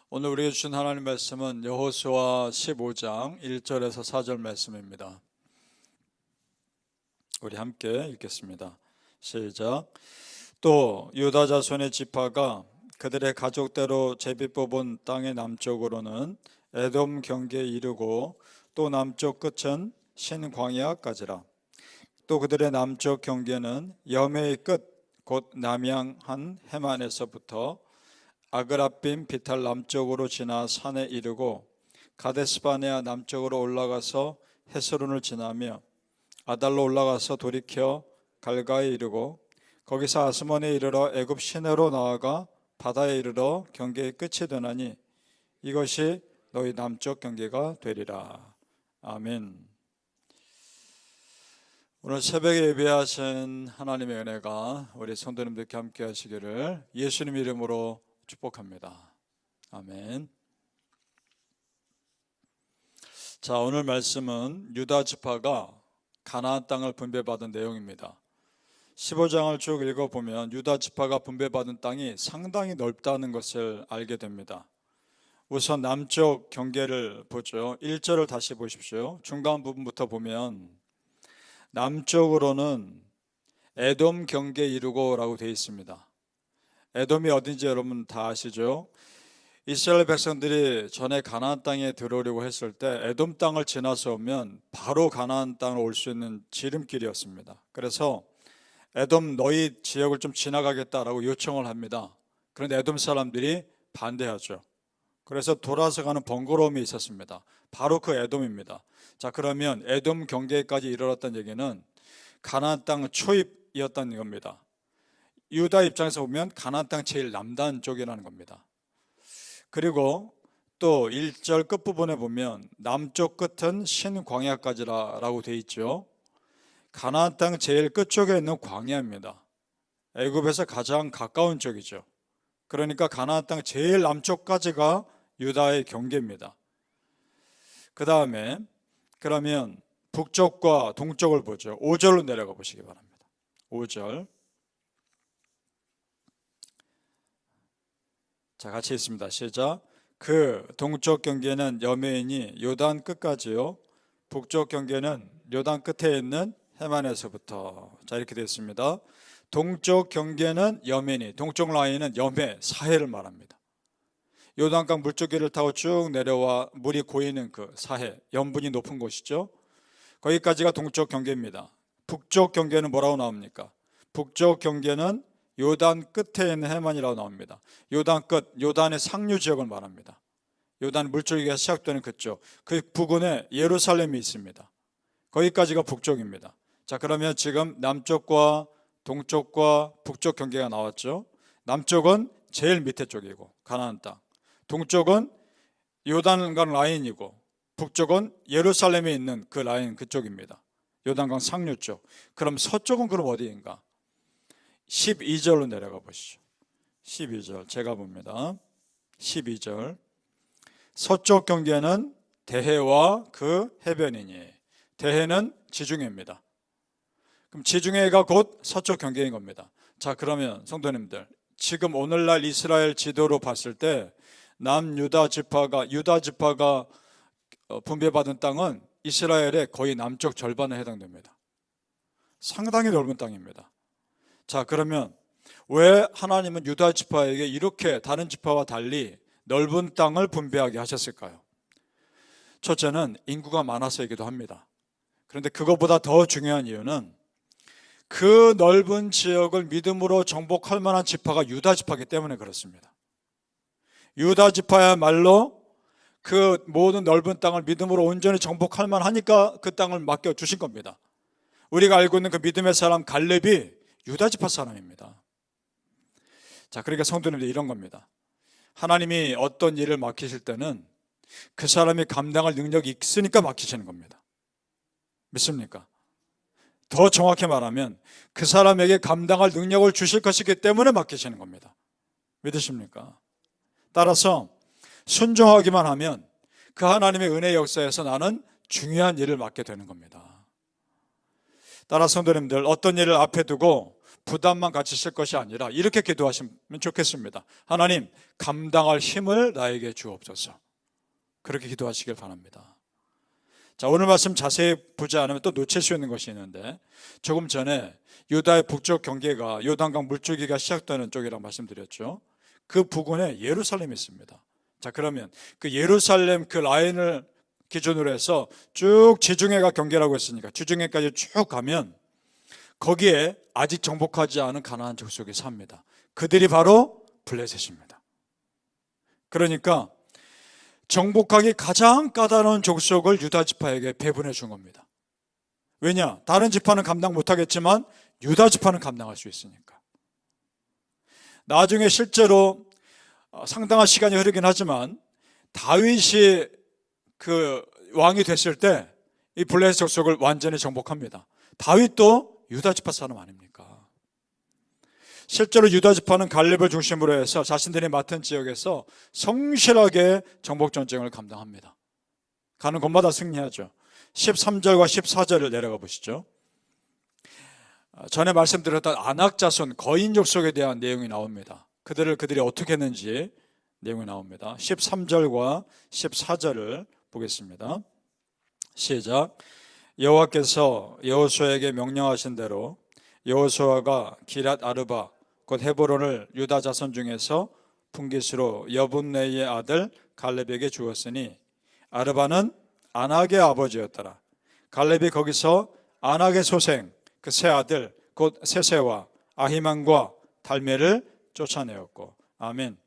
오늘 우리에게 주신 하나님 말씀은 여호수아 15장 1절에서 4절 말씀입니다. 우리 함께 읽겠습니다. 시작. 또 유다 자손의 지파가 그들의 가족대로 제비 뽑은 땅의 남쪽으로는 에돔 경계에 이르고 또 남쪽 끝은 신광야까지라. 또 그들의 남쪽 경계는 여매의 끝 곧 남양한 해만에서부터 아그라빔 비탈 남쪽으로 지나 산에 이르고 가데스바네아 남쪽으로 올라가서 헤스론을 지나며 아달로 올라가서 돌이켜 갈가에 이르고 거기서 아스몬에 이르러 애굽 시내로 나아가 바다에 이르러 경계의 끝이 되나니 이것이 너희 남쪽 경계가 되리라. 아멘. 오늘 새벽에 예배하신 하나님의 은혜가 우리 성도님들께 함께 하시기를 예수님 이름으로 축복합니다. 아멘. 자, 오늘 말씀은 유다 지파가 가나안 땅을 분배받은 내용입니다. 15장을 쭉 읽어보면 유다 지파가 분배받은 땅이 상당히 넓다는 것을 알게 됩니다. 우선 남쪽 경계를 보죠. 1절을 다시 보십시오. 중간 부분부터 보면 남쪽으로는 에돔 경계에 이르고 라고 되어 있습니다. 에돔이 어딘지 여러분 다 아시죠? 이스라엘 백성들이 전에 가나안 땅에 들어오려고 했을 때 에돔 땅을 지나서 오면 바로 가나안 땅으로 올 수 있는 지름길이었습니다. 그래서 에돔 너희 지역을 좀 지나가겠다라고 요청을 합니다. 그런데 에돔 사람들이 반대하죠. 그래서 돌아서 가는 번거로움이 있었습니다. 바로 그 에돔입니다. 자, 그러면 에돔 경계까지 이르렀다는 얘기는 가나안 땅 초입이었다는 겁니다. 유다 입장에서 보면 가나안 땅 제일 남단 쪽이라는 겁니다. 그리고 또 1절 끝부분에 보면 남쪽 끝은 신광야까지라고 되어 있죠. 가나안 땅 제일 끝쪽에 있는 광야입니다. 애굽에서 가장 가까운 쪽이죠. 그러니까 가나안 땅 제일 남쪽까지가 유다의 경계입니다. 그 다음에 그러면 북쪽과 동쪽을 보죠. 5절로 내려가 보시기 바랍니다. 5절. 자, 같이 있습니다. 시작. 그 동쪽 경계는 여메인이 요단 끝까지요. 북쪽 경계는 요단 끝에 있는 해만에서부터. 자, 이렇게 되어 있습니다. 동쪽 경계는 여메인이, 동쪽 라인은 여메, 사해를 말합니다. 요단강 물줄기를 타고 쭉 내려와 물이 고이는 그 사해, 염분이 높은 곳이죠. 거기까지가 동쪽 경계입니다. 북쪽 경계는 뭐라고 나옵니까? 북쪽 경계는 요단 끝에 있는 해만이라고 나옵니다. 요단 끝, 요단의 상류 지역을 말합니다. 요단 물줄기가 시작되는 그쪽, 그 부근에 예루살렘이 있습니다. 거기까지가 북쪽입니다. 자, 그러면 지금 남쪽과 동쪽과 북쪽 경계가 나왔죠. 남쪽은 제일 밑에 쪽이고 가나안 땅, 동쪽은 요단강 라인이고 북쪽은 예루살렘에 있는 그 라인 그쪽입니다. 요단강 상류 쪽. 그럼 서쪽은 그럼 어디인가? 12절로 내려가 보시죠. 12절 제가 봅니다. 12절. 서쪽 경계는 대해와 그 해변이니. 대해는 지중해입니다. 그럼 지중해가 곧 서쪽 경계인 겁니다. 자, 그러면 성도님들, 지금 오늘날 이스라엘 지도로 봤을 때 남유다 지파가 분배받은 땅은 이스라엘의 거의 남쪽 절반에 해당됩니다. 상당히 넓은 땅입니다. 자, 그러면 왜 하나님은 유다 지파에게 이렇게 다른 지파와 달리 넓은 땅을 분배하게 하셨을까요? 첫째는 인구가 많아서이기도 합니다. 그런데 그것보다 더 중요한 이유는 그 넓은 지역을 믿음으로 정복할 만한 지파가 유다 지파이기 때문에 그렇습니다. 유다 지파야말로 그 모든 넓은 땅을 믿음으로 온전히 정복할 만하니까 그 땅을 맡겨주신 겁니다. 우리가 알고 있는 그 믿음의 사람 갈렙이 유다 지파 사람입니다. 자, 그러니까 성도님들 이런 겁니다. 하나님이 어떤 일을 맡기실 때는 그 사람이 감당할 능력이 있으니까 맡기시는 겁니다. 믿습니까? 더 정확히 말하면 그 사람에게 감당할 능력을 주실 것이기 때문에 맡기시는 겁니다. 믿으십니까? 따라서 순종하기만 하면 그 하나님의 은혜 역사에서 나는 중요한 일을 맡게 되는 겁니다. 따라 성도님들, 어떤 일을 앞에 두고 부담만 같이 쓸 것이 아니라 이렇게 기도하시면 좋겠습니다. 하나님, 감당할 힘을 나에게 주옵소서. 그렇게 기도하시길 바랍니다. 자, 오늘 말씀 자세히 보지 않으면 또 놓칠 수 있는 것이 있는데, 조금 전에 유다의 북쪽 경계가 요단강 물줄기가 시작되는 쪽이라고 말씀드렸죠. 그 부근에 예루살렘이 있습니다. 자, 그러면 그 예루살렘 그 라인을 기준으로 해서 쭉 지중해가 경계라고 했으니까 지중해까지 쭉 가면 거기에 아직 정복하지 않은 가나안 족속이 삽니다. 그들이 바로 블레셋입니다. 그러니까 정복하기 가장 까다로운 족속을 유다 지파에게 배분해 준 겁니다. 왜냐? 다른 지파는 감당 못하겠지만 유다 지파는 감당할 수 있으니까. 나중에 실제로 상당한 시간이 흐르긴 하지만 다윗이 그 왕이 됐을 때 이 블레셋 족속을 완전히 정복합니다. 다윗도 유다 지파 사람 아닙니까? 실제로 유다 지파는 갈렙을 중심으로 해서 자신들이 맡은 지역에서 성실하게 정복 전쟁을 감당합니다. 가는 곳마다 승리하죠. 13절과 14절을 내려가 보시죠. 전에 말씀드렸던 아낙 자손 거인 족속에 대한 내용이 나옵니다. 그들이 어떻게 했는지 내용이 나옵니다. 13절과 14절을 보겠습니다. 시작. 여호와께서 여호수아에게 명령하신 대로 여호수아가 기랏 아르바 곧 헤브론을 유다 자손 중에서 분깃으로 여분네의 아들 갈렙에게 주었으니 아르바는 아낙의 아버지였더라. 갈렙이 거기서 아낙의 소생 그 세 아들 곧 세세와 아히만과 달메를 쫓아내었고. 아멘.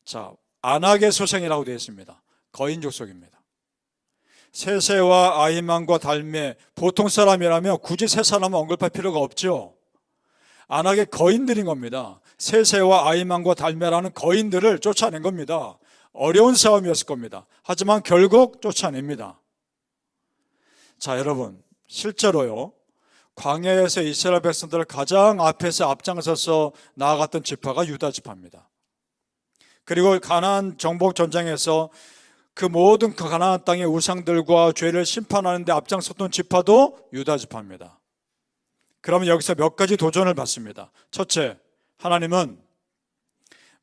자, 아낙의 소생이라고 되어 있습니다. 거인 족속입니다. 세세와 아히만과 달메, 보통 사람이라면 굳이 세 사람은 언급할 필요가 없죠. 아낙의 거인들인 겁니다. 세세와 아히만과 달메라는 거인들을 쫓아낸 겁니다. 어려운 싸움이었을 겁니다. 하지만 결국 쫓아냅니다. 자, 여러분, 실제로요, 광야에서 이스라엘 백성들을 가장 앞에서 앞장서서 나아갔던 지파가 유다 지파입니다. 그리고 가나안 정복 전쟁에서 그 모든 가나안 땅의 우상들과 죄를 심판하는 데 앞장섰던 지파도 유다 지파입니다. 그러면 여기서 몇 가지 도전을 받습니다. 첫째, 하나님은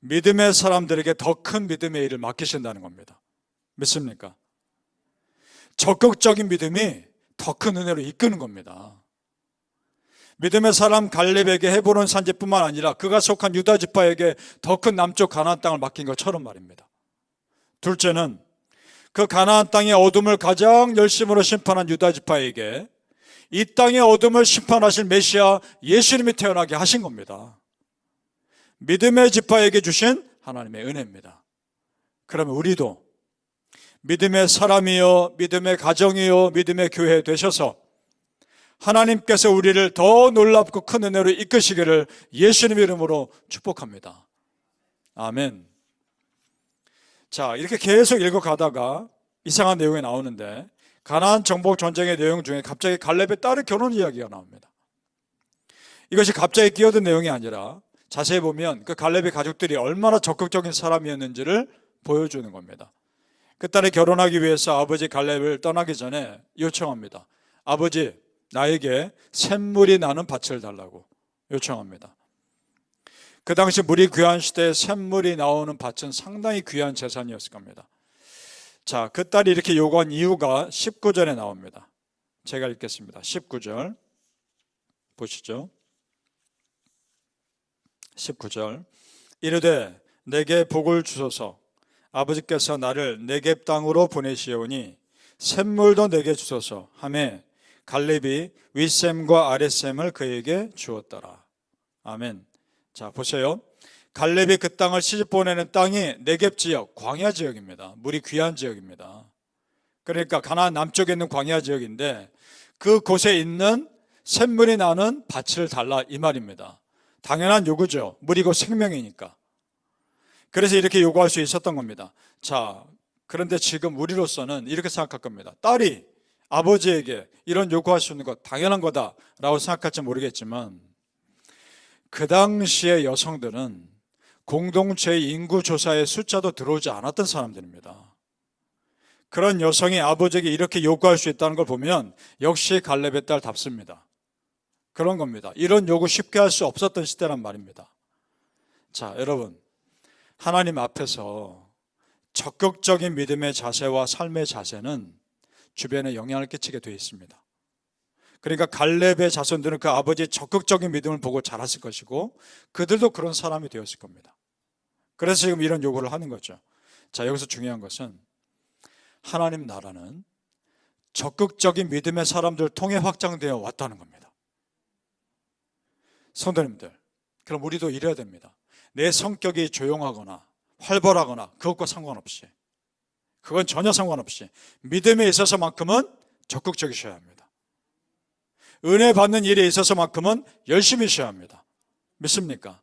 믿음의 사람들에게 더 큰 믿음의 일을 맡기신다는 겁니다. 믿습니까? 적극적인 믿음이 더 큰 은혜로 이끄는 겁니다. 믿음의 사람 갈렙에게 헤브론 산지뿐만 아니라 그가 속한 유다 지파에게 더 큰 남쪽 가나안 땅을 맡긴 것처럼 말입니다. 둘째는 그 가나안 땅의 어둠을 가장 열심으로 심판한 유다 지파에게 이 땅의 어둠을 심판하실 메시아 예수님이 태어나게 하신 겁니다. 믿음의 지파에게 주신 하나님의 은혜입니다. 그러면 우리도 믿음의 사람이요, 믿음의 가정이요, 믿음의 교회 되셔서 하나님께서 우리를 더 놀랍고 큰 은혜로 이끄시기를 예수님 이름으로 축복합니다. 아멘. 자, 이렇게 계속 읽어가다가 이상한 내용이 나오는데 가나안 정복 전쟁의 내용 중에 갑자기 갈렙의 딸의 결혼 이야기가 나옵니다. 이것이 갑자기 끼어든 내용이 아니라 자세히 보면 그 갈렙의 가족들이 얼마나 적극적인 사람이었는지를 보여주는 겁니다. 그 딸이 결혼하기 위해서 아버지 갈렙을 떠나기 전에 요청합니다. 아버지, 나에게 샘물이 나는 밭을 달라고 요청합니다. 그 당시 물이 귀한 시대에 샘물이 나오는 밭은 상당히 귀한 재산이었을 겁니다. 자, 그 딸이 이렇게 요구한 이유가 19절에 나옵니다. 제가 읽겠습니다. 19절 보시죠. 19절. 이르되 내게 복을 주소서. 아버지께서 나를 네겝 땅으로 보내시오니 샘물도 내게 주소서 하매 갈렙이 윗샘과 아랫샘을 그에게 주었더라. 아멘. 자, 보세요. 갈렙이 그 땅을 시집 보내는 땅이 네겝 지역, 광야 지역입니다. 물이 귀한 지역입니다. 그러니까 가나안 남쪽에 있는 광야 지역인데 그 곳에 있는 샘물이 나는 밭을 달라 이 말입니다. 당연한 요구죠. 물이 곧 생명이니까. 그래서 이렇게 요구할 수 있었던 겁니다. 자, 그런데 지금 우리로서는 이렇게 생각할 겁니다. 딸이 아버지에게 이런 요구할 수 있는 것 당연한 거다라고 생각할지 모르겠지만 그 당시의 여성들은 공동체 인구 조사의 숫자도 들어오지 않았던 사람들입니다. 그런 여성이 아버지에게 이렇게 요구할 수 있다는 걸 보면 역시 갈렙의 딸답습니다. 그런 겁니다. 이런 요구 쉽게 할 수 없었던 시대란 말입니다. 자, 여러분, 하나님 앞에서 적극적인 믿음의 자세와 삶의 자세는 주변에 영향을 끼치게 되어 있습니다. 그러니까 갈렙의 자손들은 그 아버지의 적극적인 믿음을 보고 자랐을 것이고 그들도 그런 사람이 되었을 겁니다. 그래서 지금 이런 요구를 하는 거죠. 자, 여기서 중요한 것은 하나님 나라는 적극적인 믿음의 사람들을 통해 확장되어 왔다는 겁니다. 성도님들, 그럼 우리도 이래야 됩니다. 내 성격이 조용하거나 활발하거나 그것과 상관없이, 그건 전혀 상관없이 믿음에 있어서만큼은 적극적이셔야 합니다. 은혜 받는 일에 있어서만큼은 열심히 쉬어야 합니다. 믿습니까?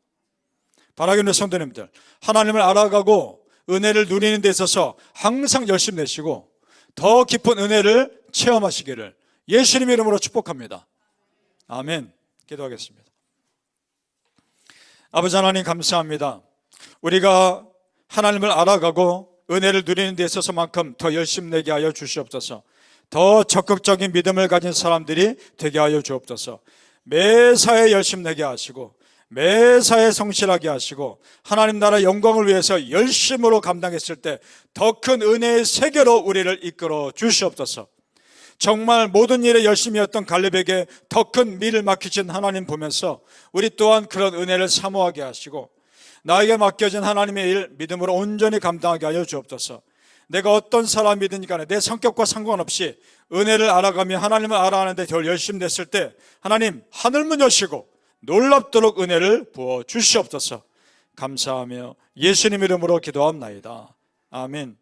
바라기는 성도님들, 하나님을 알아가고 은혜를 누리는 데 있어서 항상 열심히 내시고 더 깊은 은혜를 체험하시기를 예수님 이름으로 축복합니다. 아멘. 기도하겠습니다. 아버지 하나님 감사합니다. 우리가 하나님을 알아가고 은혜를 누리는 데 있어서만큼 더 열심 내게 하여 주시옵소서. 더 적극적인 믿음을 가진 사람들이 되게 하여 주옵소서. 매사에 열심 내게 하시고 매사에 성실하게 하시고 하나님 나라 영광을 위해서 열심으로 감당했을 때 더 큰 은혜의 세계로 우리를 이끌어 주시옵소서. 정말 모든 일에 열심히 했던 갈렙에게 더 큰 미를 맡기신 하나님 보면서 우리 또한 그런 은혜를 사모하게 하시고 나에게 맡겨진 하나님의 일 믿음으로 온전히 감당하게 하여 주옵소서. 내가 어떤 사람이든 간에 내 성격과 상관없이 은혜를 알아가며 하나님을 알아가는데 더 열심히 냈을 때 하나님 하늘문 여시고 놀랍도록 은혜를 부어 주시옵소서. 감사하며 예수님 이름으로 기도합나이다. 아멘.